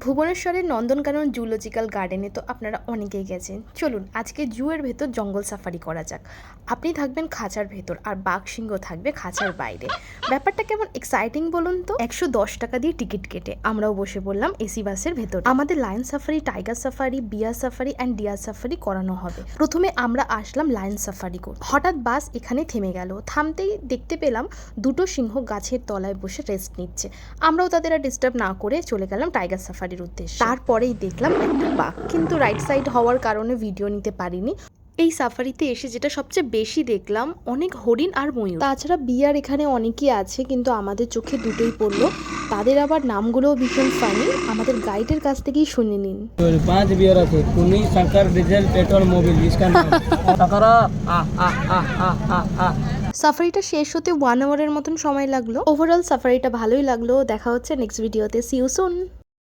ভুবনেশ্বরের Nandankanan zoological গার্ডেনে তো আপনারা অনেকেই গেছেন। চলুন আজকে জুয়ের ভেতর জঙ্গল সাফারি করা যাক। আপনি থাকবেন খাঁচার ভেতর আর বাঘ সিংহ থাকবে খাঁচার বাইরে। ব্যাপারটা কেমন এক্সাইটিং বলুন তো। 110 টাকা দিয়ে টিকিট কেটে আমরাও বসে পড়লাম এসি বাসের ভেতর। আমাদের lion safari, tiger safari, bear safari and deer safari করানো হবে। প্রথমে আমরা আসলাম লায়ন সাফারি করতে। হঠাৎ বাস এখানে থেমে গেল। থামতেই দেখতে পেলাম দুটো সিংহ গাছের তলায় বসে রেস্ট নিচ্ছে। আমরাও তাদের আর ডিস্টার্ব না করে চলে গেলাম টাইগার সাফারির উদ্দেশ্যে। তারপরেই দেখলাম একটা বাঘ, কিন্তু রাইট সাইড হওয়ার কারণে ভিডিও নিতে পারিনি। এই সাফারিতে এসে যেটা সবচেয়ে বেশি দেখলাম, অনেক হরিণ আর ময়ূর। তাছাড়া বিয়ার এখানে অনেকই আছে, কিন্তু আমাদের চোখে দুটোই পড়লো। তাদের আবার নামগুলোও ভীষণ ফানি। আমাদের গাইডের কাছ থেকেই শুনে নিন। 5 বিয়ার আছে, টুনি, শঙ্কর, ডিজেল, পেট্রোল, মোবিল। इसका नाम टकरा সাফারিটা শেষ হতে 1 আওয়ারের মতন সময় লাগলো। ওভারঅল সাফারিটা ভালোই লাগলো। দেখা হচ্ছে নেক্সট ভিডিওতে। See you soon.